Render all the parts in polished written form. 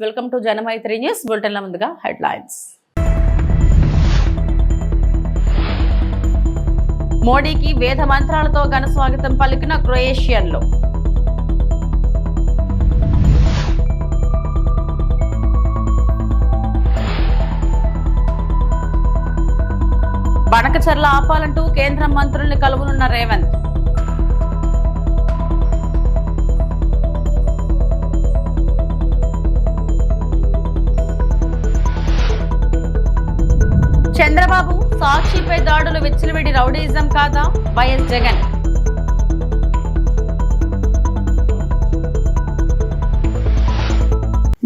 Welcome to Janamaitri news బులెటిన్ల ముందుగా headlines. మోడీకి వేద మంత్రాలతో ఘన స్వాగతం పలికిన క్రొయేషియన్లు. బనకచర్ల ఆపాలంటూ కేంద్ర మంత్రుల్ని కలువనున్న రేవంత్. చంద్రబాబు సాక్షిపై దాడులు విచ్చలవిడి రౌడీయిజం కాదా? వైఎస్ జగన్.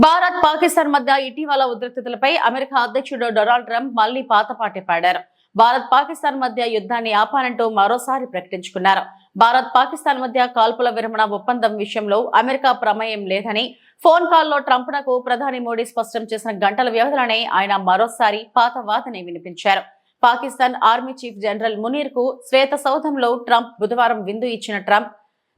భారత్ పాకిస్తాన్ మధ్య ఇటీవల ఉద్రిక్తతలపై అమెరికా అధ్యక్షుడు డొనాల్డ్ ట్రంప్ మళ్లీ పాతపాటి పాడారు. భారత్ పాకిస్తాన్ మధ్య యుద్ధాన్ని ఆపాలంటూ మరోసారి ప్రకటించుకున్నారు. భారత్ పాకిస్తాన్ మధ్య కాల్పుల విరమణ ఒప్పందం విషయంలో అమెరికా ప్రమేయం లేదని ఫోన్ కాల్లో ట్రంప్నకు ప్రధాని మోడీ స్పష్టం చేసిన గంటల వ్యవధిలోనే ఆయన మరోసారి పాత వాదనే వినిపించారు. Pakistan army chief general Munir కు శ్వేత సౌధంలో ట్రంప్ బుధవారం విందు ఇచ్చిన ట్రంప్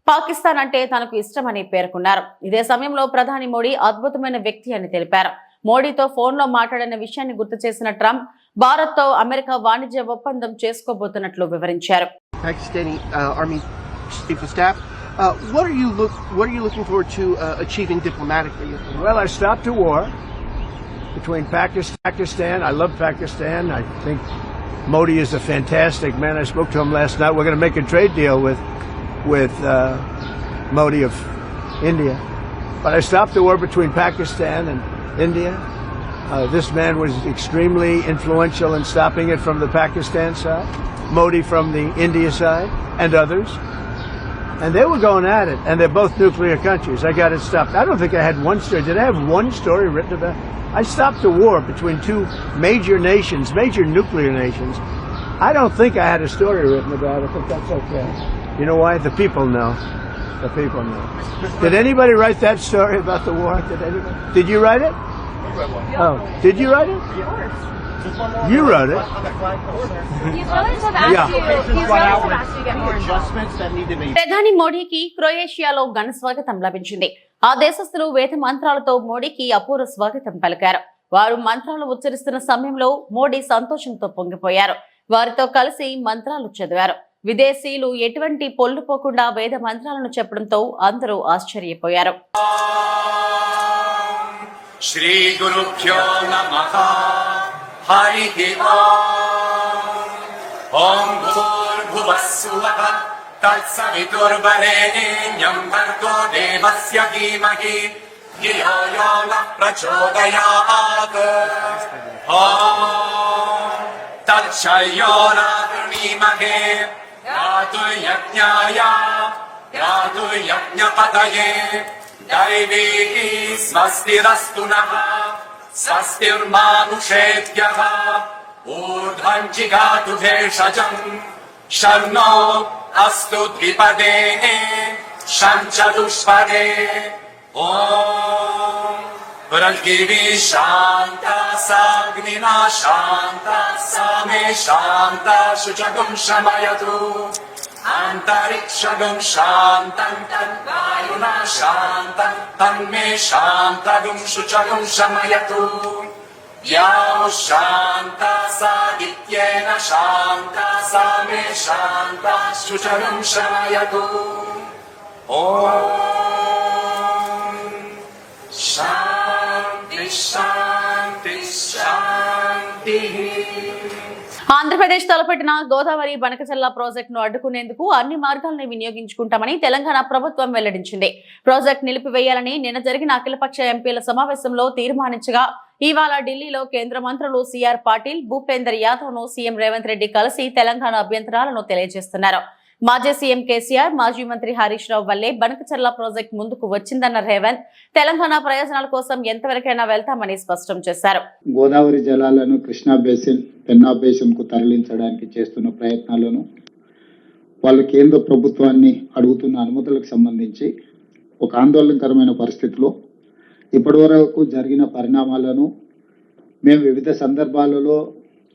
పాకిస్తాన్ అంటే తనకు ఇష్టమని పేర్కొన్నారు. ఇదే సమయంలో ప్రధాని మోడీ అద్భుతమైన వ్యక్తి అని తెలిపారు. మోడీతో ఫోన్లో మాట్లాడిన విషయాన్ని గుర్తు చేసిన ట్రంప్ భారత్ తో అమెరికా వాణిజ్య ఒప్పందం చేసుకోబోతున్నట్లు వివరించారు. Pakistani Army Chief of Staff, what are you looking forward to achieving diplomatically? Well, I stopped a war between Pakistan. I love Pakistan. I think Modi is a fantastic man. I spoke to him last night. We're going to make a trade deal with Modi of India. But I stopped the war between Pakistan and India. This man was extremely influential in stopping it from the Pakistan side, Modi from the India side, and others. And they were going at it, and they're both nuclear countries. I got it stopped. I don't think I had one story. Did I have one story written about it? I stopped a war between two major nations, major nuclear nations. I don't think I had a story written about it, but that's okay. You know why? The people know. The people know. Did anybody write that story about the war? Did anybody? Did you write it? Oh, did you write it? You wrote it. He's really just asked you to get more involved. ప్రధాని మోడీకి క్రొయేషియాలో ఘన స్వాగతం లభించింది. ఆ దేశస్థులు వేద మంత్రాలతో మోడీకి అపూర్వ స్వాగతం పలికారు. వారు మంత్రాలు ఉచ్చరిస్తున్న సమయంలో మోడీ సంతోషంతో పొంగిపోయారు. వారితో కలిసి మంత్రాలు చదివారు. విదేశీయులు ఎటువంటి పొల్లు పోకుండా వేద మంత్రాలను చెప్పడంతో అందరూ ఆశ్చర్యపోయారు. శ్రీ గురుభ్యో నమః హరి ఓం భూర్భువః స్వః తత్సవితుర్వరేణ్యం భర్గో దేవస్య ధీమహి ధియో యో నః ప్రచోదయాత్ ఓం తత్సయ్యో నావృణీమహే యాతు యజ్ఞాయ యాతు యజ్ఞపతయే దైవీ స్వస్తిరస్తు నః స్వస్తిర్మానుషేభ్యః ఊర్ధ్వం జిగాతు భేషజం శర్నో అస్తు ద్విపదే శం చతుష్పదే ఓం పృథివీ శాంతా సాగ్నినా శాంతా సామే శాంతా శుచగం శమయతు అంతరిక్షగం శాంతం తద్వాయునా శాంతం తన్మే శాంతగం శుచగం శమయతు యాం శాంతా సాదిత్యేన శాంతా సామే శాంతా శుచగం శమయతు ఓం శాంతి శాంతి శాంతి. ఆంధ్రప్రదేశ్ తలపెట్టిన గోదావరి బనకచర్ల ప్రాజెక్టును అడ్డుకునేందుకు అన్ని మార్గాలను వినియోగించుకుంటామని తెలంగాణ ప్రభుత్వం వెల్లడించింది. ప్రాజెక్టు నిలిపివేయాలని నిన్న జరిగిన అఖిలపక్ష ఎంపీల సమావేశంలో తీర్మానించగా ఇవాళ ఢిల్లీలో కేంద్ర మంత్రులు సిఆర్ పాటిల్, భూపేందర్ యాదవ్ ను సీఎం రేవంత్ రెడ్డి కలిసి తెలంగాణ అభ్యంతరాలను తెలియజేస్తున్నారు. మాజీ సీఎం కేసీఆర్, మాజీ మంత్రి హరీష్ రావు వల్లే బనకచర్ల ప్రాజెక్టు ముందుకు వచ్చిందన్న రేవంత్ తెలంగాణ ప్రయోజనాల కోసం ఎంతవరకైనా వెళ్తామని స్పష్టం చేశారు. గోదావరి జలాలను కృష్ణా బేసిన్, పెన్నా బేసిన్ కు తరలించడానికి చేస్తున్న ప్రయత్నాలను వాళ్ళు కేంద్ర ప్రభుత్వాన్ని అడుగుతున్న అనుమతులకు సంబంధించి ఒక ఆందోళనకరమైన పరిస్థితిలో ఇప్పటివరకు జరిగిన పరిణామాలను మేము వివిధ సందర్భాలలో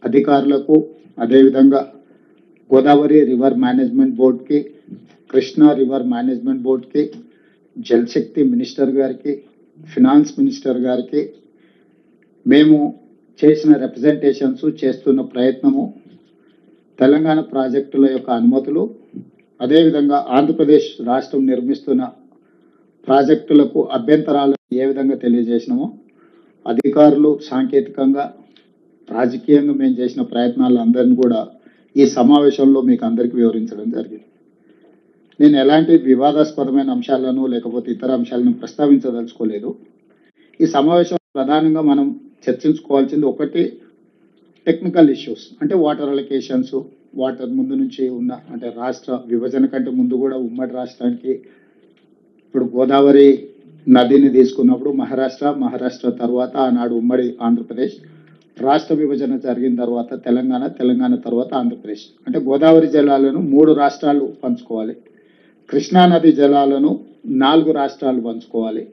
అధికారులకు, అదేవిధంగా గోదావరి రివర్ మేనేజ్మెంట్ బోర్డుకి, కృష్ణా రివర్ మేనేజ్మెంట్ బోర్డుకి, జలశక్తి మినిస్టర్ గారికి, ఫినాన్స్ మినిస్టర్ గారికి మేము చేసిన రిప్రజెంటేషన్స్, చేస్తున్న ప్రయత్నము, తెలంగాణ ప్రాజెక్టుల యొక్క అనుమతులు, అదేవిధంగా ఆంధ్రప్రదేశ్ రాష్ట్రం నిర్మిస్తున్న ప్రాజెక్టులకు అభ్యంతరాలు ఏ విధంగా తెలియజేసినామో అధికారులు సాంకేతికంగా రాజకీయంగా మేము చేసిన ప్రయత్నాలు అందరినీ కూడా ఈ సమావేశంలో మీకు అందరికీ వివరించడం జరిగింది. నేను ఎలాంటి వివాదాస్పదమైన అంశాలను లేకపోతే ఇతర అంశాలను ప్రస్తావించదలుచుకోలేదు. ఈ సమావేశం ప్రధానంగా మనం చర్చించుకోవాల్సింది ఒకటి టెక్నికల్ ఇష్యూస్, అంటే వాటర్ అలొకేషన్స్, వాటర్ ముందు నుంచి ఉన్న అంటే రాష్ట్ర విభజన కంటే ముందు కూడా ఉమ్మడి రాష్ట్రానికి ఇప్పుడు గోదావరి నదిని తీసుకున్నప్పుడు మహారాష్ట్ర తర్వాత ఆనాడు ఉమ్మడి ఆంధ్రప్రదేశ్, రాష్ట్ర విభజన జరిగిన తర్వాత తెలంగాణ తర్వాత ఆంధ్రప్రదేశ్, అంటే గోదావరి జలాలను 3 రాష్ట్రాలు పంచుకోవాలి, కృష్ణానది జలాలను 4 రాష్ట్రాలు పంచుకోవాలి,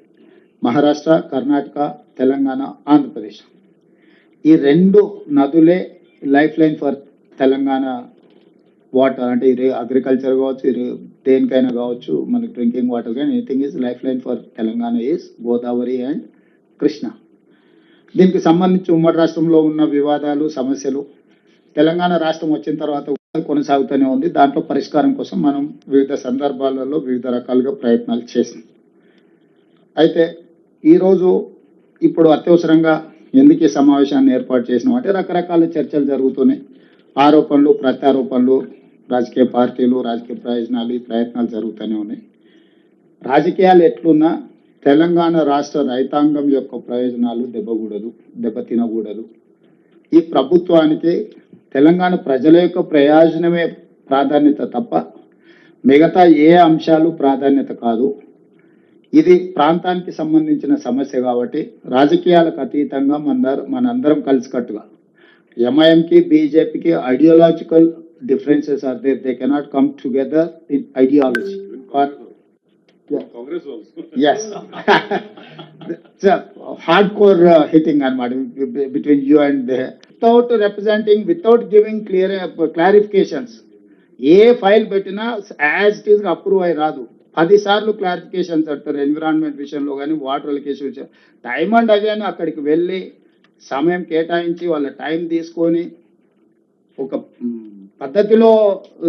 మహారాష్ట్ర, కర్ణాటక, తెలంగాణ, ఆంధ్రప్రదేశ్. ఈ 2 నదులే life line for Telangana water, అంటే ఇది అగ్రికల్చర్ కావచ్చు, ఇది దేనికైనా కావచ్చు, మనకి డ్రింకింగ్ వాటర్ కానీ anything is life line for Telangana is Godavari and Krishna. దీనికి సంబంధించి ఉమ్మడి రాష్ట్రంలో ఉన్న వివాదాలు, సమస్యలు తెలంగాణ రాష్ట్రం వచ్చిన తర్వాత కొనసాగుతూనే ఉంది. దాంట్లో పరిష్కారం కోసం మనం వివిధ సందర్భాలలో వివిధ రకాలుగా ప్రయత్నాలు చేసాం. అయితే ఈరోజు ఇప్పుడు అత్యవసరంగా ఎందుకు ఈ సమావేశాన్ని ఏర్పాటు చేసినాం అంటే రకరకాల చర్చలు జరుగుతున్నాయి, ఆరోపణలు, ప్రత్యారోపణలు, రాజకీయ పార్టీలు, రాజకీయ ప్రయోజనాలు, ఈ ప్రయత్నాలు జరుగుతూనే ఉన్నాయి. రాజకీయాలు ఎట్లున్నా తెలంగాణ రాష్ట్ర రైతాంగం యొక్క ప్రయోజనాలు దెబ్బతినకూడదు. ఈ ప్రభుత్వానికి తెలంగాణ ప్రజల యొక్క ప్రయోజనమే ప్రాధాన్యత తప్ప మిగతా ఏ అంశాలు ప్రాధాన్యత కాదు. ఇది ప్రాంతానికి సంబంధించిన సమస్య కాబట్టి రాజకీయాలకు అతీతంగా మనందరం కలిసికట్టుగా ఎంఐఎంకి, బీజేపీకి ideological differences are there. They cannot come together in ideology. Congress also. Yes. It's a hardcore hitting between you and without representing, without giving clear clarifications. A file పెట్టినా యాజ్ ఇట్ ఈస్ అప్రూవ్ అయి రాదు. 10 సార్లు clarifications అంటారు. Environment విషయంలో కానీ, water allocation విషయం, time and again అక్కడికి వెళ్ళి సమయం కేటాయించి వాళ్ళ టైం తీసుకొని ఒక పద్ధతిలో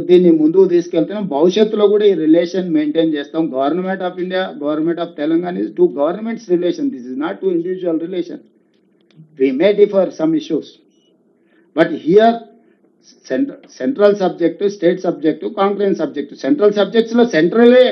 దీన్ని ముందుకు తీసుకెళ్తున్నాం. భవిష్యత్తులో కూడా ఈ రిలేషన్ మెయింటైన్ చేస్తాం. Government of India, government of Telangana is 2 governments relation. This is not 2 individual relation. We may differ some issues, but here central subject, state subject, concurrent subject. Central subjects లో సెంట్రలే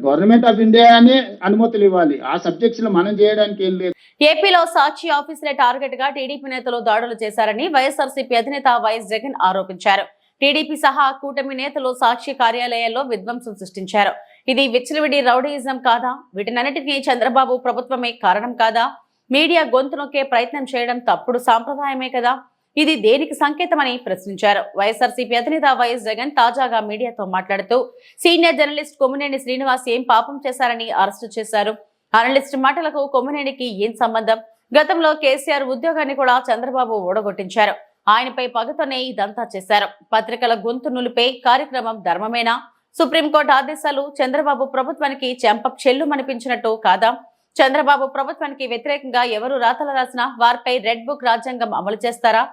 గవర్నమెంట్ ఆఫ్ ఇండియా అనే అనుమతులు ఇవ్వాలి. ఆ subjects లో మనం చేయడానికి ఏం లేదు. ఏపీలో సాక్షి ఆఫీసులే టార్గెట్ గా టీడీపీ నేతలు దాడులు చేశారని వైఎస్ఆర్సీపీ అధినేత వైఎస్ జగన్ ఆరోపించారు. టీడీపీ సహా కూటమి నేతలు సాక్షి కార్యాలయాల్లో విధ్వంసం సృష్టించారు. ఇది విచ్చలవిడి రౌడీయిజం కాదా? వీటినన్నిటికీ చంద్రబాబు ప్రభుత్వమే కారణం కాదా? మీడియా గొంతు నొక్కే ప్రయత్నం చేయడం తప్పుడు సాంప్రదాయమే కదా? ఇది దేనికి సంకేతమని ప్రశ్నించారు. వైఎస్ఆర్సీపీ అధినేత వైఎస్ జగన్ తాజాగా మీడియాతో మాట్లాడుతూ సీనియర్ జర్నలిస్ట్ కొమ్మినేని శ్రీనివాస్ ఏం పాపం చేశారని అరెస్టు చేశారు. అనలిస్ట్ మాటలకు కొమ్మినేనికి ఏం సంబంధం? గతంలో కేసీఆర్ ఉద్యోగాన్ని కూడా చంద్రబాబు ఓడగొట్టించారు. ఆయనపై పగతోనే ఇదంతా చేశారు. పత్రికల గొంతు నులిపే కార్యక్రమం ధర్మమేనా? సుప్రీంకోర్టు ఆదేశాలు చంద్రబాబు ప్రభుత్వానికి చెంప చెల్లుమనిపించినట్టు కాదా? చంద్రబాబు ప్రభుత్వానికి వ్యతిరేకంగా ఎవరు రాతలు రాసినా వారిపై రెడ్ బుక్ రాజ్యాంగం అమలు చేస్తారా?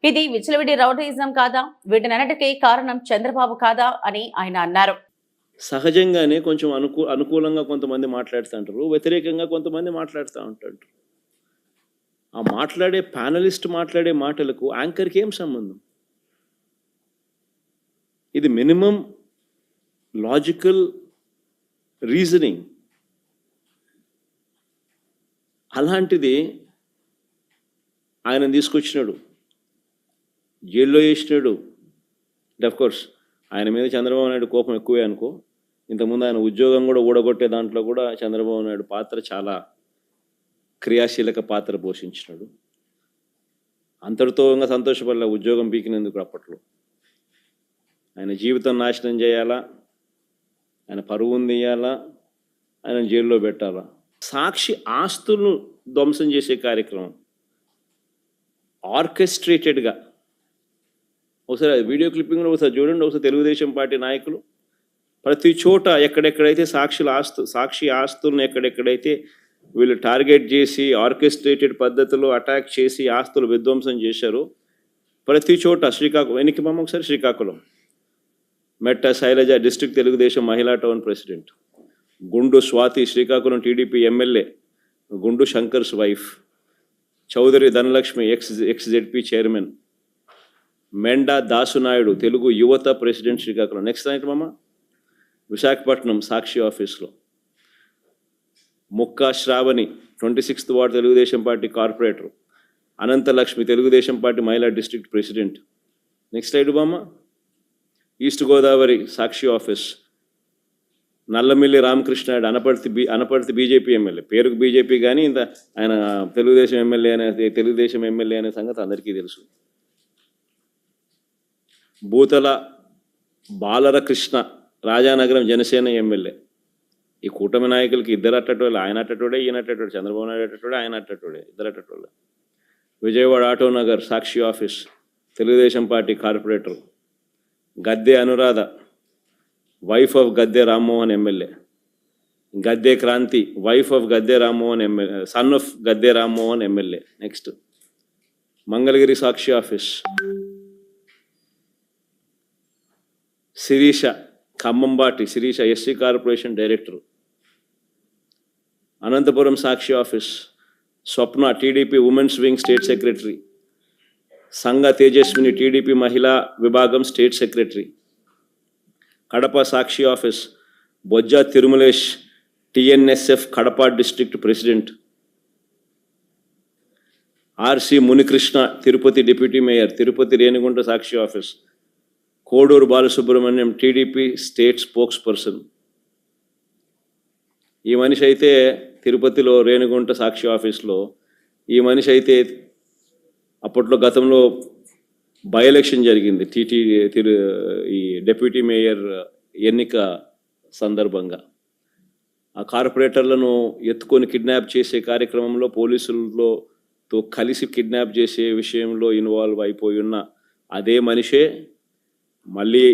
ఇది విచ్చలవిడి రౌడీయిజం కాదా? వీటినన్నిటికీ కారణం చంద్రబాబు కాదా అని ఆయన అన్నారు. సహజంగానే కొంచెం అనుకూలంగా కొంతమంది మాట్లాడుతుంటారు, వ్యతిరేకంగా కొంతమంది మాట్లాడుతూ ఉంటారు. ఆ మాట్లాడే ప్యానలిస్ట్ మాట్లాడే మాటలకు యాంకర్కి ఏం సంబంధం? ఇది మినిమం లాజికల్ రీజనింగ్. అలాంటిది ఆయన తీసుకొచ్చినాడు, జైల్లో వేసినాడు. కోర్స్ ఆయన మీద చంద్రబాబు నాయుడు కోపం ఎక్కువే అనుకో. ఇంతకుముందు ఆయన ఉద్యోగం కూడా ఊడగొట్టే దాంట్లో కూడా చంద్రబాబు నాయుడు పాత్ర చాలా క్రియాశీలక పాత్ర పోషించినాడు. అంతటితో ఇంకా సంతోషపడలే ఉద్యోగం పీకినందుకు. అప్పట్లో ఆయన జీవితం నాశనం చేయాలా, ఆయన పరువును తీయాలా, ఆయన జైల్లో పెట్టాలా. సాక్షి ఆస్తులను ధ్వంసం చేసే కార్యక్రమం ఆర్కెస్ట్రేటెడ్గా, ఒకసారి వీడియో క్లిప్పింగ్లో ఒకసారి చూడండి. ఒకసారి తెలుగుదేశం పార్టీ నాయకులు ప్రతి చోట ఎక్కడెక్కడైతే సాక్షి ఆస్తులను ఎక్కడెక్కడైతే వీళ్ళు టార్గెట్ చేసి ఆర్కెస్ట్రేటెడ్ పద్ధతిలో అటాక్ చేసి ఆస్తులు విధ్వంసం చేశారు. ప్రతి చోట శ్రీకాకుళం, వెనక్కి మమ్మ ఒకసారి శ్రీకాకుళం, మెట్ట శైలజ డిస్ట్రిక్ట్ తెలుగుదేశం మహిళా టౌన్ ప్రెసిడెంట్, గుండు Swathi Srikakulam TDP MLA, Gundu Shankar's wife, Chaudhary Dhanalakshmi ex ZP chairman, Menda Dasunaidu Telugu Yuvatha president Srikakulam. Next night మామ విశాఖపట్నం సాక్షి ఆఫీస్లో, Mukka Sravani 26th ward Telugudesam party corporator, Ananthalakshmi Telugudesam party మహిళా డిస్ట్రిక్ట్ ప్రెసిడెంట్. నెక్స్ట్ సైడ్ బామ్మ east Godavari Sakshi office, Nallamilli Ramakrishnayudu Anaparthi BJP MLA, పేరుకు బీజేపీ కానీ ఇంత ఆయన తెలుగుదేశం ఎమ్మెల్యే అనే సంగతి అందరికీ తెలుసు. భూతల బాలరకృష్ణ రాజానగరం జనసేన ఎమ్మెల్యే. ఈ కూటమి నాయకులకి ఇద్దరు అట్టటోళ్ళు, ఆయన అట్టటోడే ఈయన అట్టటోడే, చంద్రబాబు నాయుడు అట్టటోడే ఆయన అట్టటోడే, ఇద్దరు అట్టటోళ్ళు. Vijayawada Autonagar Sakshi office Telugudesam party corporator, Gadde Anuradha wife of Gadde Rammohan MLA, Gadde Kranthi wife of Gadde Rammohan MLA, son of Gadde Rammohan MLA. Next Mangalagiri Sakshi office Sirisha Khammambati Sirisha SC corporation director. Anantapuram Sakshi office Swapna TDP women's wing state secretary, Sanga Tejaswini TDP మహిళా విభాగం state secretary. Kadapa Sakshi office Bojja Tirumalesh TNSF Kadapa district president. RC Munikrishna Tirupati deputy mayor Tirupati Renigunta Sakshi office. Koduru Balasubrahmanyam TDP state spokesperson. ఈ మనిషి అయితే తిరుపతిలో రేణిగుంట సాక్షి ఆఫీస్లో ఈ మనిషి అయితే అప్పట్లో గతంలో బై ఎలక్షన్ జరిగింది ఈ డిప్యూటీ మేయర్ ఎన్నిక సందర్భంగా. ఆ కార్పొరేటర్లను ఎత్తుకొని కిడ్నాప్ చేసే కార్యక్రమంలో పోలీసులతో కలిసి కిడ్నాప్ చేసే విషయంలో ఇన్వాల్వ్ అయిపోయి ఉన్న అదే మనిషే మళ్ళీ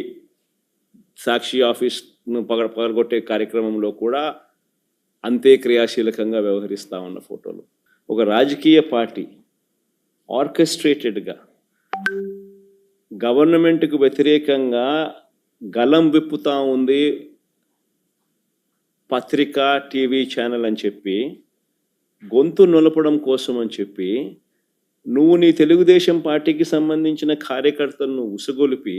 సాక్షి ఆఫీస్ను పగలగొట్టే కార్యక్రమంలో కూడా అంతే క్రియాశీలకంగా వ్యవహరిస్తూ ఉన్న ఫోటోలు. ఒక రాజకీయ పార్టీ ఆర్కెస్ట్రేటెడ్గా గవర్నమెంట్కు వ్యతిరేకంగా గలం విప్పుతూ ఉంది పత్రిక టీవీ ఛానల్ అని చెప్పి, గొంతు నొలపడం కోసం అని చెప్పి నువ్వు నీ తెలుగుదేశం పార్టీకి సంబంధించిన కార్యకర్తలను ఉసుగొలిపి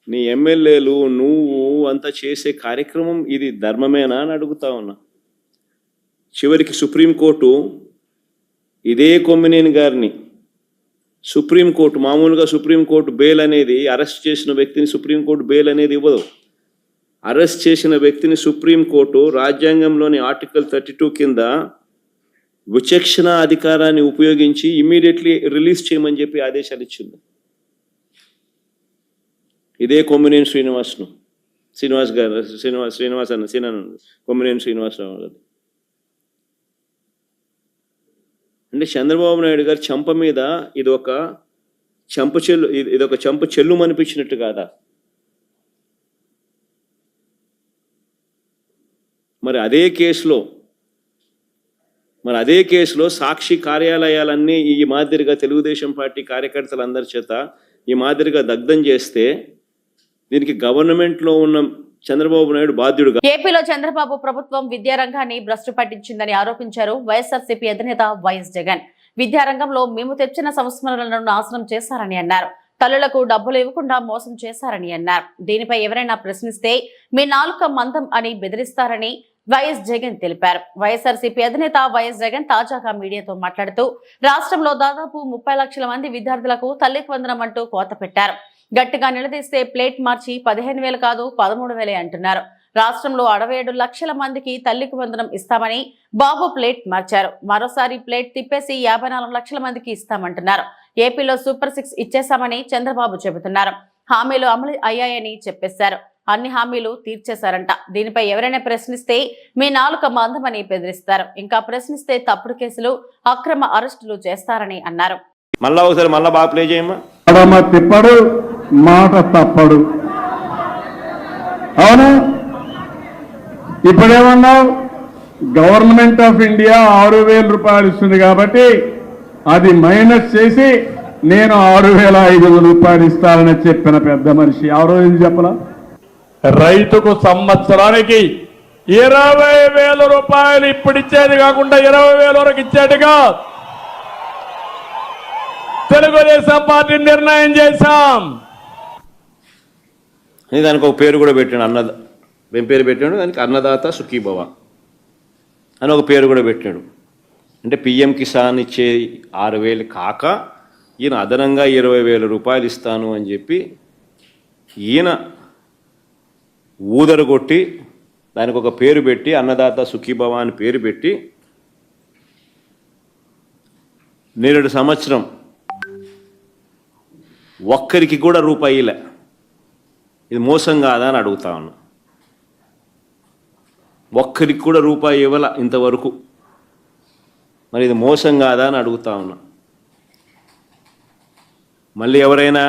నీ ఎమ్మెల్యేలు నువ్వు అంతా చేసే కార్యక్రమం ఇది ధర్మమేనా అని అడుగుతా ఉన్నా. చివరికి సుప్రీంకోర్టు ఇదే కొమ్మినేని గారిని సుప్రీంకోర్టు మామూలుగా సుప్రీంకోర్టు బెయిల్ అనేది అరెస్ట్ చేసిన వ్యక్తిని సుప్రీంకోర్టు బెయిల్ అనేది ఇవ్వదు. అరెస్ట్ చేసిన వ్యక్తిని సుప్రీంకోర్టు రాజ్యాంగంలోని ఆర్టికల్ 32 కింద విచక్షణ అధికారాన్ని ఉపయోగించి ఇమ్మీడియట్లీ రిలీజ్ చేయమని చెప్పి ఆదేశాలు ఇచ్చింది. ఇదే కొమ్మినేని కొమ్మినేని శ్రీనివాసరావు గారు. అంటే చంద్రబాబు నాయుడు గారి చెంప మీద ఇదొక చెంప చెల్లు అనిపించినట్టు కాదా? మరి అదే కేసులో సాక్షి కార్యాలయాలన్నీ ఈ మాదిరిగా తెలుగుదేశం పార్టీ కార్యకర్తలందరి చేత ఈ మాదిరిగా దగ్ధం చేస్తే దీనికి గవర్నమెంట్లో ఉన్న చంద్రబాబు నాయుడు బాధ్యుడుగా. ఏపీలో చంద్రబాబు ప్రభుత్వం విద్యారంగాన్ని భ్రష్టు పట్టించిందని ఆరోపించారు వైఎస్ఆర్సీపీ అధినేత వైఎస్ జగన్. విద్యారంగంలో మేము తెచ్చిన సంస్మరణలను నాశనం చేశారని అన్నారు. తల్లులకు డబ్బులు ఇవ్వకుండా మోసం చేశారని అన్నారు. దీనిపై ఎవరైనా ప్రశ్నిస్తే మీ నాలుక మందం అని బెదిరిస్తారని వైఎస్ జగన్ తెలిపారు. వైఎస్ఆర్సీపీ అధినేత వైఎస్ జగన్ తాజాగా మీడియాతో మాట్లాడుతూ రాష్ట్రంలో దాదాపు 30 లక్షల మంది విద్యార్థులకు తల్లికి వందనం అంటూ కోత పెట్టారు. గట్టిగా నిలదీస్తే ప్లేట్ మార్చి 15,000 కాదు 13,000 అంటున్నారు. రాష్ట్రంలో 67 లక్షల మందికి తల్లికి వందనం ఇస్తామని బాబు ప్లేట్ మార్చారు. మరోసారి ప్లేట్ తిప్పేసి 54 లక్షల మందికి ఇస్తామంటున్నారు. ఏపీలో సూపర్ 6 ఇచ్చేశామని చంద్రబాబు చెబుతున్నారు. హామీలు అమలు అయ్యాయని చెప్పేశారు. అన్ని హామీలు తీర్చేశారంట. దీనిపై ఎవరైనా ప్రశ్నిస్తే మీ నాలుక మందమని బెదిరిస్తారు. ఇంకా ప్రశ్నిస్తే తప్పుడు కేసులు అక్రమ అరెస్టులు చేస్తారని అన్నారు. ఒకసారి బాగా ప్లే చేయమ్మా. తిప్పడు మాట తప్పడు. అవును, ఇప్పుడేమన్నావు? గవర్నమెంట్ ఆఫ్ ఇండియా 6,000 రూపాయలు ఇస్తుంది కాబట్టి అది మైనస్ చేసి నేను 6,500 రూపాయలు ఇస్తానని చెప్పిన పెద్ద మనిషి ఎవరో ఏం చెప్పలా. రైతుకు సంవత్సరానికి 20,000 రూపాయలు ఇప్పుడు ఇచ్చేది కాకుండా 20,000 వరకు ఇచ్చేట్టుగా తెలుగుదేశం పార్టీ నిర్ణయం చేశాం. దానికి ఒక పేరు కూడా పెట్టాడు, ఏం పేరు పెట్టాడు దానికి? అన్నదాత సుఖీభవ అని ఒక పేరు కూడా పెట్టాడు. అంటే పిఎం కిసాన్ ఇచ్చే 6,000 కాక ఈయన అదనంగా 20,000 రూపాయలు ఇస్తాను అని చెప్పి ఈయన ఊదరగొట్టి దానికి ఒక పేరు పెట్టి అన్నదాత సుఖీభవ అని పేరు పెట్టి 7 సంవత్సరం ఒక్కరికి కూడా రూపాయిలే. ఇది మోసం కాదా అని అడుగుతా ఉన్నా. ఒక్కరికి కూడా రూపాయి ఇవ్వాల ఇంతవరకు, మరి ఇది మోసం కాదా అని అడుగుతా ఉన్నా. మళ్ళీ ఎవరైనా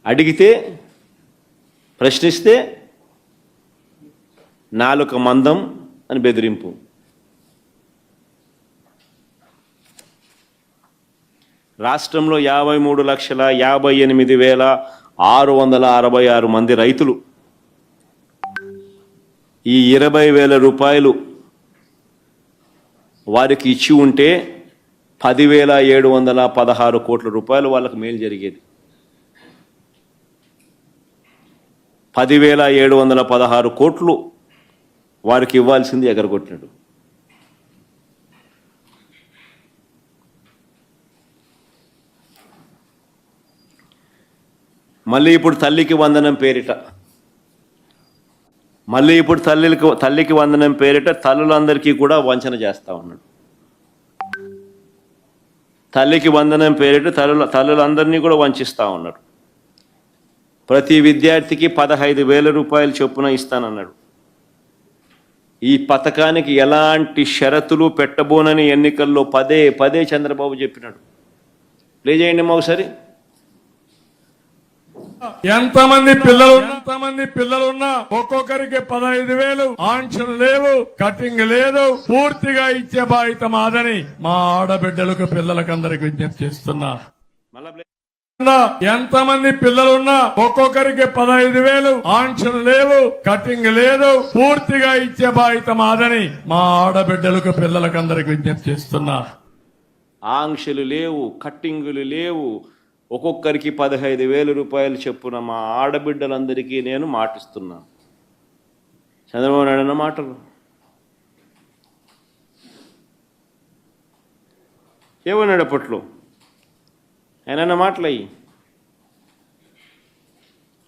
అడిగితే ప్రశ్నిస్తే నాలుక మందం అని బెదిరింపు. రాష్ట్రంలో 53,58,666 మంది రైతులు ఈ 20,000 రూపాయలు వారికి ఇచ్చి ఉంటే 10,716 కోట్ల రూపాయలు వాళ్ళకు మేలు జరిగేది. 10,716 కోట్లు వారికి ఇవ్వాల్సింది ఎగరగొట్టినాడు. మళ్ళీ ఇప్పుడు తల్లికి వందనం పేరిట తల్లులందరికీ కూడా వంచన చేస్తా ఉన్నాడు. తల్లికి వందనం పేరిట తల్లులందరినీ కూడా వంచిస్తా ఉన్నాడు. ప్రతి విద్యార్థికి 15,000 రూపాయలు చొప్పున ఇస్తానన్నాడు. ఈ పథకానికి ఎలాంటి షరతులు పెట్టబోనని ఎన్నికల్లో పదే చంద్రబాబు చెప్పినాడు. ప్లే చేయండి అమ్మా ఒకసారి. ఎంతమంది పిల్లలున్నా ఒక్కొక్కరికి 15,000, ఆంక్షలు లేవు, కటింగ్ లేదు, పూర్తిగా ఇచ్చే బాధ్యత మాదని మా ఆడబిడ్డలకు పిల్లలకందరికి విజ్ఞప్తి చేస్తున్నా. ఎంతమంది పిల్లలున్నా ఒక్కొక్కరికి 15,000, ఆంక్షలు లేవు, కటింగ్ లేదు, పూర్తిగా ఇచ్చే బాధ్యత మాదని మా ఆడబిడ్డలకు పిల్లలకందరికి విజ్ఞప్తి చేస్తున్నా. ఆంక్షలు లేవు, కట్టింగులు లేవు, ఒక్కొక్కరికి 15,000 రూపాయలు చెప్పున మా ఆడబిడ్డలందరికీ నేను మాటిస్తున్నాను. చంద్రబాబు నాయుడు అన్న మాటలు ఏమన్నాడు అప్పట్లో? ఆయన మాటలయ్యి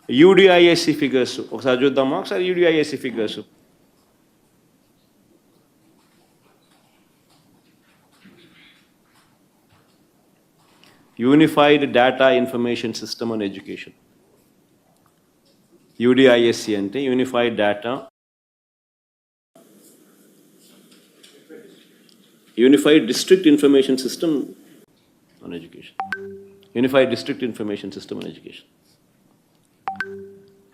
యూడిఐఎస్సి ఫిగర్స్ ఒకసారి చూద్దామా? ఒకసారి UDISC figures. Unified data information system on education. UDISC అంటే unified data unified district information system on education. Unified district information system on education.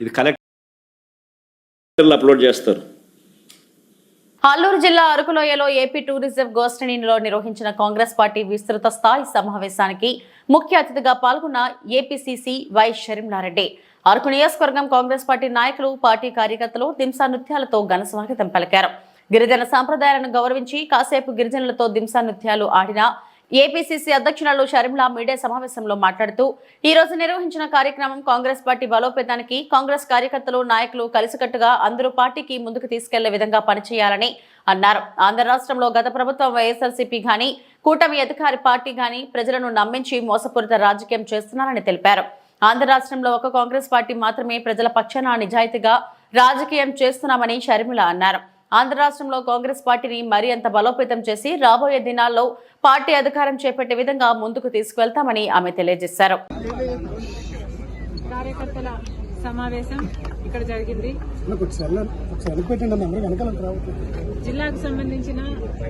ఇది కలెక్టర్లు అప్లోడ్ చేస్తారు. అల్లూరు జిల్లా అరకులోయలో ఏపీ టూరిజం గోష్ఠిలో నిర్వహించిన కాంగ్రెస్ పార్టీ విస్తృత స్థాయి సమావేశానికి ముఖ్య అతిథిగా పాల్గొన్న ఏపీసీసీ వై షర్మిలారెడ్డి అరకు నియోజకవర్గం కాంగ్రెస్ పార్టీ నాయకులు, పార్టీ కార్యకర్తలు దింసా నృత్యాలతో ఘన స్వాగతం పలికారు. గిరిజన సంప్రదాయాలను గౌరవించి కాసేపు గిరిజనులతో దింసా నృత్యాలు ఆడిన ఏపీసీసీ అధ్యక్షురాలు షర్మిల మీడియా సమావేశంలో మాట్లాడుతూ ఈ రోజు నిర్వహించిన కార్యక్రమం కాంగ్రెస్ పార్టీ బలోపేతానికి కాంగ్రెస్ కార్యకర్తలు, నాయకులు కలిసికట్టుగా అందరూ పార్టీకి ముందుకు తీసుకెళ్లే విధంగా పనిచేయాలని అన్నారు. ఆంధ్ర రాష్ట్రంలో గత ప్రభుత్వం వైఎస్ఆర్సీపీ గాని, కూటమి అధికారి పార్టీ గాని ప్రజలను నమ్మించి మోసపూరిత రాజకీయం చేస్తున్నారని తెలిపారు. ఆంధ్ర రాష్ట్రంలో ఒక కాంగ్రెస్ పార్టీ మాత్రమే ప్రజల పక్షాన నిజాయితీగా రాజకీయం చేస్తున్నామని షర్మిల అన్నారు. ఆంధ్ర రాష్ట్రంలో కాంగ్రెస్ పార్టీని మరీ అంత బలోపేతం చేసి రాబోయే దినాల్లో పార్టీ అధికారం చేపట్టే విధంగా ముందుకు తీసుకువెళ్తామని ఆమె తెలియజేశారు. కార్యకర్తల సమావేశం ఇక్కడ జరిగింది. జిల్లాకు సంబంధించిన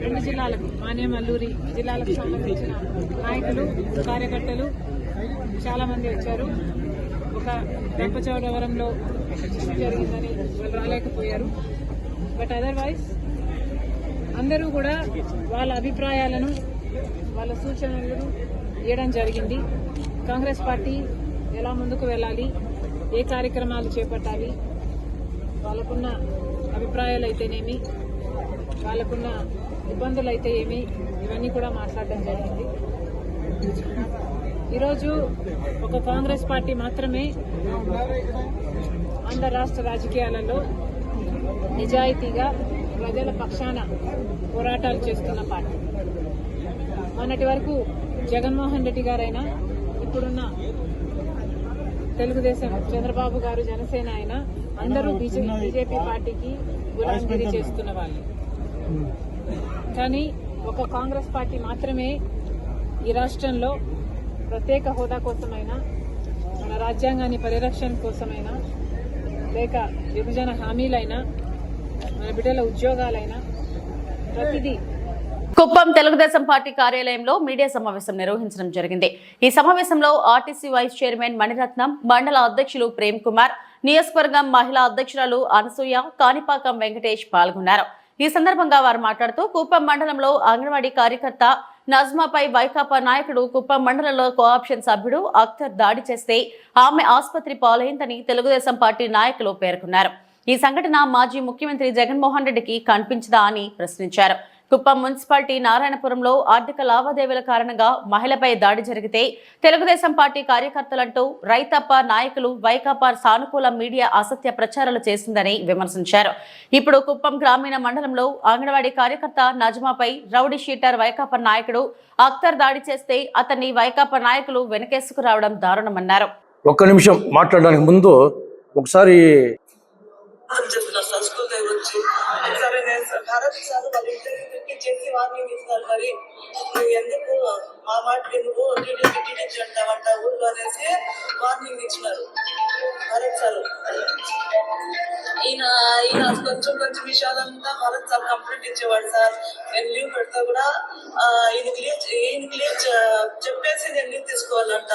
2 జిల్లాలకు, మాన్యం, అల్లూరి జిల్లాలకు సంబంధించిన నాయకులు, కార్యకర్తలు చాలా మంది వచ్చారు. ఒక రంపచోడవరంలో జరిగిందని వాళ్ళు రాలేకపోయారు. బట్ అదర్వైజ్ అందరూ కూడా వాళ్ళ అభిప్రాయాలను వాళ్ళ సూచనలను ఇవ్వడం జరిగింది. కాంగ్రెస్ పార్టీ ఎలా ముందుకు వెళ్ళాలి, ఏ కార్యక్రమాలు చేపట్టాలి, వాళ్ళకున్న అభిప్రాయాలు అయితేనేమి, వాళ్ళకున్న ఇబ్బందులు అయితే ఏమి, ఇవన్నీ కూడా మాట్లాడడం జరిగింది. ఈరోజు ఒక కాంగ్రెస్ పార్టీ మాత్రమే ఆంధ్ర రాష్ట్ర రాజకీయాలలో నిజాయితీగా ప్రజల పక్షాన పోరాటాలు చేస్తున్న పార్టీ. మొన్నటి వరకు జగన్మోహన్ రెడ్డి గారైనా, ఇప్పుడున్న తెలుగుదేశం చంద్రబాబు గారు, జనసేన అయినా అందరూ బీజేపీ పార్టీకి గులాంగిరి చేస్తున్న వాళ్ళు. కానీ ఒక కాంగ్రెస్ పార్టీ మాత్రమే ఈ రాష్ట్రంలో ప్రత్యేక హోదా కోసమైనా, మన రాజ్యాంగాన్ని పరిరక్షణ కోసమైనా, లేక విభజన హామీలైనా, మన బిడ్డల ఉద్యోగాలైనా ప్రతిదీ. కుప్పం తెలుగుదేశం పార్టీ కార్యాలయంలో మీడియా సమావేశం నిర్వహించడం జరిగింది. ఈ సమావేశంలో ఆర్టీసీ వైస్ చైర్మన్ మణిరత్నం, మండల అధ్యక్షులు ప్రేమ్ కుమార్, నియోజకవర్గం మహిళా అధ్యక్షురాలు అనసూయ, కాణిపాకం వెంకటేష్ పాల్గొన్నారు. ఈ సందర్భంగా వారు మాట్లాడుతూ కుప్పం మండలంలో అంగన్వాడీ కార్యకర్త నజ్మాపై వైకాపా నాయకుడు కుప్పం మండలంలో కోఆప్షన్ సభ్యుడు అఖ్తర్ దాడి చేస్తే ఆమె ఆసుపత్రి పాలైందని తెలుగుదేశం పార్టీ నాయకులు పేర్కొన్నారు. ఈ సంఘటన మాజీ ముఖ్యమంత్రి జగన్మోహన్ రెడ్డికి కనిపించదా అని ప్రశ్నించారు. కుప్పం మున్సిపాలిటీ నారాయణపురంలో ఆర్థిక లావాదేవీల కారణంగా మహిళపై దాడి జరిగితే తెలుగుదేశం పార్టీ కార్యకర్తలంటూ రైతప్ప నాయకులు వైకాపా సానుకూల మీడియా అసత్య ప్రచారాలు చేసిందని విమర్శించారు. ఇప్పుడు కుప్పం గ్రామీణ మండలంలో అంగన్వాడీ కార్యకర్త నజ్మాపై రౌడీ షీటర్ వైకాపా నాయకుడు అఖ్తర్ దాడి చేస్తే అతన్ని వైకాపా నాయకులు వెనకేసుకు రావడం దారుణమన్నారు. ఒక్క నిమిషం మాట్లాడడానికి ముందు ఒకసారి సంస్కృతి వచ్చి సరే నేను భారత్ సార్ వాళ్ళ ఇంటర్వ్యూ చేసి వార్నింగ్ ఇస్తారు. మరి నువ్వు ఎందుకు మా మాటకి నువ్వు టీడీపీ అంటావంట ఊళ్ళో అనేసి వార్నింగ్ ఇచ్చినారు భారత్ సార్. ఈయన కొంచెం విషయాలంతా భారత్ సార్ కంప్లైంట్ ఇచ్చేవాడు. సార్ నేను లీవ్ పెడితే కూడా ఈయనకి లీవ్ చెప్పేసి నేను లీవ్ తీసుకోవాలంట.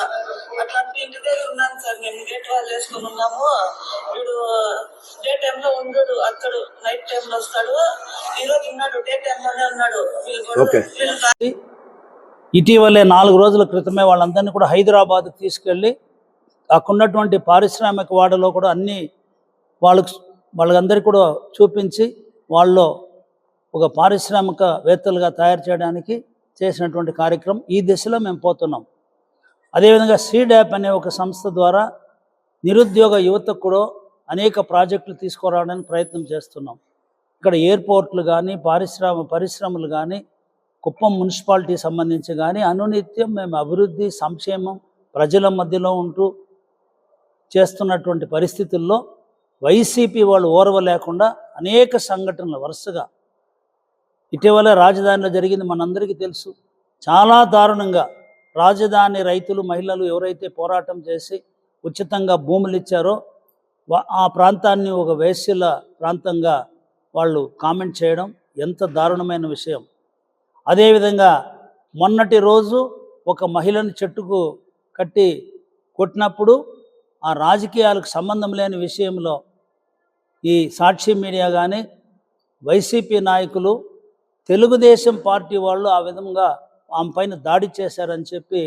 అట్లాంటి ఇంటి దగ్గర ఉన్నాను సార్, మేము గేట్ వాళ్ళు వేసుకొని ఉన్నాము. వీడు డే టైంలో ఉండడు, అతడు నైట్ టైంలో వస్తాడు. ఈరోజు ఉన్నాడు, డే టైంలోనే ఉన్నాడు. ఇటీవలే 4 రోజుల క్రితమే వాళ్ళందరినీ కూడా హైదరాబాద్ తీసుకెళ్ళి అక్కడున్నటువంటి పారిశ్రామిక వాడలో కూడా అన్ని వాళ్ళందరికీ కూడా చూపించి వాళ్ళు ఒక పారిశ్రామికవేత్తలుగా తయారు చేయడానికి చేసినటువంటి కార్యక్రమం. ఈ దిశలో మేము పోతున్నాం. అదేవిధంగా సీడ్యాప్ అనే ఒక సంస్థ ద్వారా నిరుద్యోగ యువతకు కూడా అనేక ప్రాజెక్టులు తీసుకురావడానికి ప్రయత్నం చేస్తున్నాం. ఇక్కడ ఎయిర్పోర్ట్లు కానీ పరిశ్రమలు కానీ కుప్పం మున్సిపాలిటీ సంబంధించి కానీ అనునిత్యం మేము అభివృద్ధి సంక్షేమం ప్రజల మధ్యలో ఉంటూ చేస్తున్నటువంటి పరిస్థితుల్లో వైసీపీ వాళ్ళు ఓర్వలేకుండా అనేక సంఘటనలు వరుసగా ఇటీవల రాజధానిలో జరిగింది మనందరికీ తెలుసు. చాలా దారుణంగా రాజధాని రైతులు మహిళలు ఎవరైతే పోరాటం చేసి ఉచితంగా భూములు ఇచ్చారో ఆ ప్రాంతాన్ని ఒక వేశ్యల ప్రాంతంగా వాళ్ళు కామెంట్ చేయడం ఎంత దారుణమైన విషయం. అదేవిధంగా మొన్నటి రోజు ఒక మహిళను చెట్టుకు కట్టి కొట్టినప్పుడు ఆ రాజకీయాలకు సంబంధం లేని విషయంలో ఈ సాక్షి మీడియా కానీ వైసీపీ నాయకులు తెలుగుదేశం పార్టీ వాళ్ళు ఆ విధంగా ఆమె పైన దాడి చేశారని చెప్పి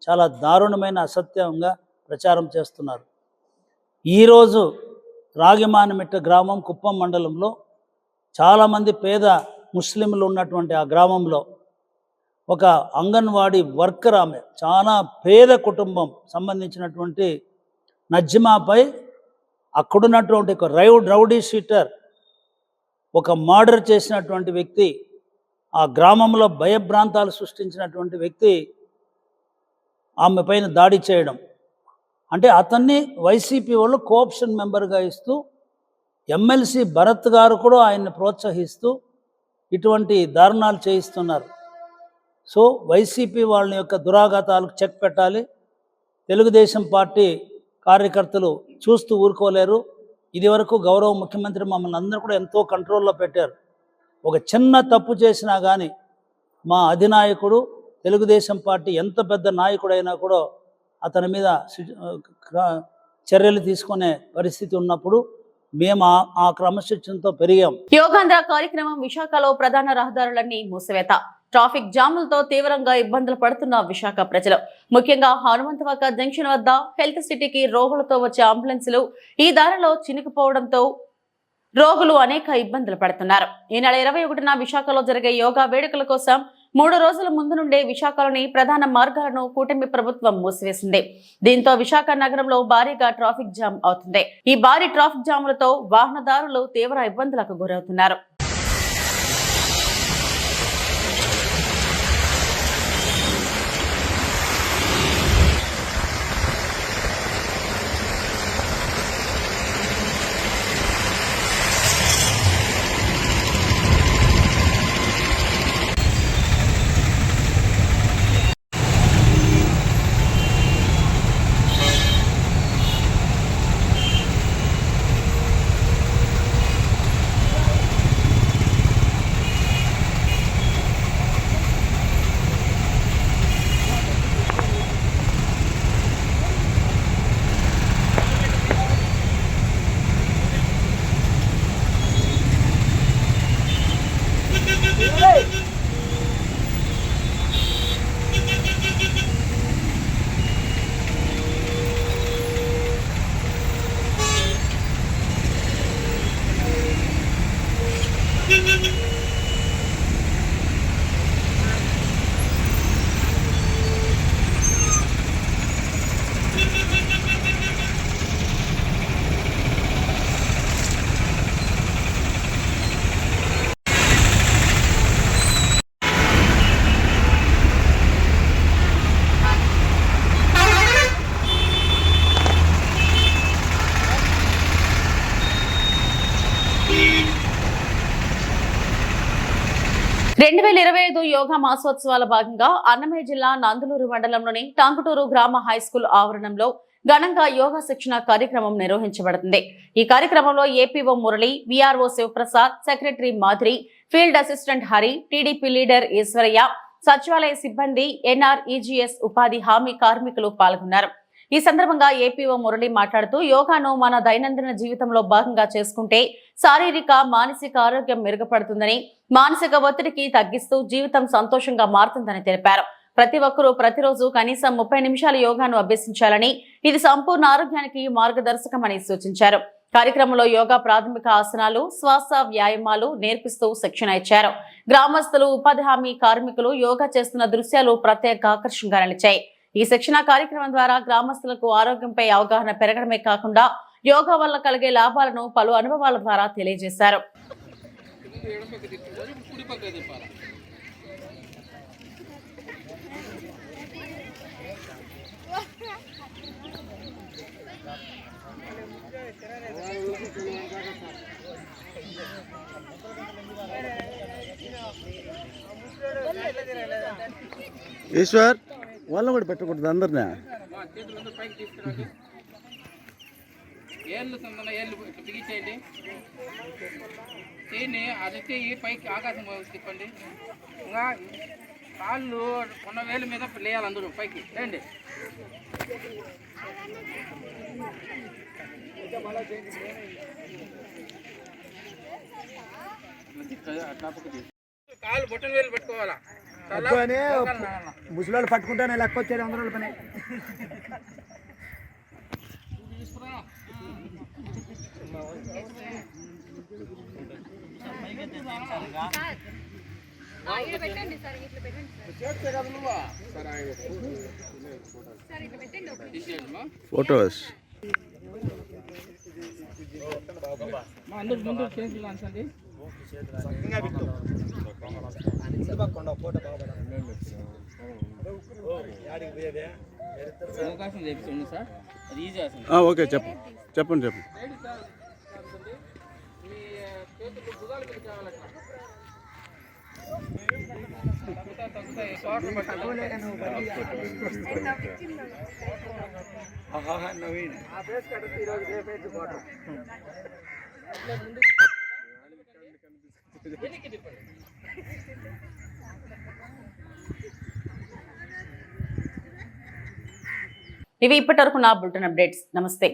చాలా దారుణమైన అసత్యంగా ప్రచారం చేస్తున్నారు. ఈరోజు రాగిమానమిట్ట గ్రామం కుప్పం మండలంలో చాలామంది పేద ముస్లింలు ఉన్నటువంటి ఆ గ్రామంలో ఒక అంగన్వాడీ వర్కర్, ఆమె చాలా పేద కుటుంబం సంబంధించినటువంటి నజ్మాపై అక్కడున్నటువంటి ఒక రౌడీ షీటర్, ఒక మర్డర్ చేసినటువంటి వ్యక్తి, ఆ గ్రామంలో భయభ్రాంతాలు సృష్టించినటువంటి వ్యక్తి ఆమె పైన దాడి చేయడం అంటే అతన్ని వైసీపీ వాళ్ళు కోఆప్షన్ మెంబర్గా ఇస్తూ ఎమ్మెల్సీ భరత్ గారు కూడా ఆయన్ని ప్రోత్సహిస్తూ ఇటువంటి దారుణాలు చేయిస్తున్నారు. సో వైసీపీ వాళ్ళ యొక్క దురాఘాతాలకు చెక్ పెట్టాలి. తెలుగుదేశం పార్టీ కార్యకర్తలు చూస్తూ ఊరుకోలేరు. ఇదివరకు గౌరవ ముఖ్యమంత్రి మమ్మల్ని అందరూ కూడా ఎంతో కంట్రోల్లో పెట్టారు. ఒక చిన్న తప్పు చేసినా కానీ మా అధినాయకుడు తెలుగుదేశం పార్టీ ఎంత పెద్ద నాయకుడైనా కూడా అతని మీద చర్యలు తీసుకునే పరిస్థితి ఉన్నప్పుడు మేము ఆ క్రమశిక్షణతో పెరిగాం. యోగాంధ్ర కార్యక్రమం విశాఖలో ప్రధాన రహదారులన్నీ మూసివేత, ట్రాఫిక్ జాములతో తీవ్రంగా ఇబ్బందులు పడుతున్న విశాఖ ప్రజలు. ముఖ్యంగా హనుమంతవాక జంక్షన్ వద్ద హెల్త్ సిటీకి రోగులతో వచ్చే అంబులెన్సులు ఈ దారిలో చినికిపోవడంతో రోగులు అనేక ఇబ్బందులు పడుతున్నారు. ఈ నెల 21న విశాఖలో జరిగే యోగా వేడుకల కోసం 3 రోజుల ముందు నుండే విశాఖలోని ప్రధాన మార్గాలను కూటమి ప్రభుత్వం మూసివేసింది. దీంతో విశాఖ నగరంలో భారీగా ట్రాఫిక్ జామ్ అవుతుంది. ఈ భారీ ట్రాఫిక్ జాములతో వాహనదారులు తీవ్ర ఇబ్బందులకు గురవుతున్నారు. యోగా మాసోత్సవాల భాగంగా అన్నమయ్య జిల్లా నందలూరు మండలంలోని టాంకుటూరు గ్రామ హైస్కూల్ ఆవరణంలో ఘనంగా యోగా శిక్షణ కార్యక్రమం నిర్వహించబడుతుంది. ఈ కార్యక్రమంలో APO Murali, VRO Shivaprasad, secretary Madhuri, field assistant Hari, TDP leader Eswaraiah, సచివాలయ సిబ్బంది, ఎన్ఆర్ఈజీఎస్ ఉపాధి హామీ కార్మికులు పాల్గొన్నారు. ఈ సందర్భంగా ఏపీఓ మురళి మాట్లాడుతూ యోగాను మన దైనందిన జీవితంలో భాగంగా చేసుకుంటే శారీరక, మానసిక ఆరోగ్యం మెరుగుపడుతుందని, మానసిక ఒత్తిడికి తగ్గిస్తూ జీవితం సంతోషంగా మారుతుందని తెలిపారు. ప్రతి ఒక్కరూ ప్రతిరోజు కనీసం 30 నిమిషాలు యోగాను అభ్యసించాలని, ఇది సంపూర్ణ ఆరోగ్యానికి మార్గదర్శకమని సూచించారు. కార్యక్రమంలో యోగా ప్రాథమిక ఆసనాలు, శ్వాస వ్యాయామాలు నేర్పిస్తూ శిక్షణ ఇచ్చారు. గ్రామస్తులు, ఉపాధి హామీ కార్మికులు యోగా చేస్తున్న దృశ్యాలు ప్రత్యేక ఆకర్షణగా నిలిచాయి. ఈ శిక్షణ కార్యక్రమం ద్వారా గ్రామస్తులకు ఆరోగ్యంపై అవగాహన పెరగడమే కాకుండా యోగా వల్ల కలిగే లాభాలను పలు అనుభవాల ద్వారా తెలియజేశారు. ఈశ్వర్ వాళ్ళ కూడా పెట్టకూడదు అందరినీ. ఏళ్ళు తొందర ఏళ్ళు బిగించేయండి, చేయండి. అది పైకి ఆకాశం తిప్పండి. ఇంకా కాళ్ళు ఉన్న వేలు మీద లేయాలి, అందరూ పైకి లేండి. కాళ్ళు బొట్టన వేలు పెట్టుకోవాలా, ముసలి పట్టుకుంటానే లెక్క వచ్చేది అందరూ పని. ఫోటోస్ అందరూ ముందు చేతులు అంచండి. అవకాశం తెప్పించండి సార్, అది ఈజీ ఆసనం. ఓకే చెప్పండి. మీ చేతులు భుజాల మీద కావాలట. ఇవి ఇప్పటి వరకు నా బులెటిన్ అప్డేట్స్. నమస్తే.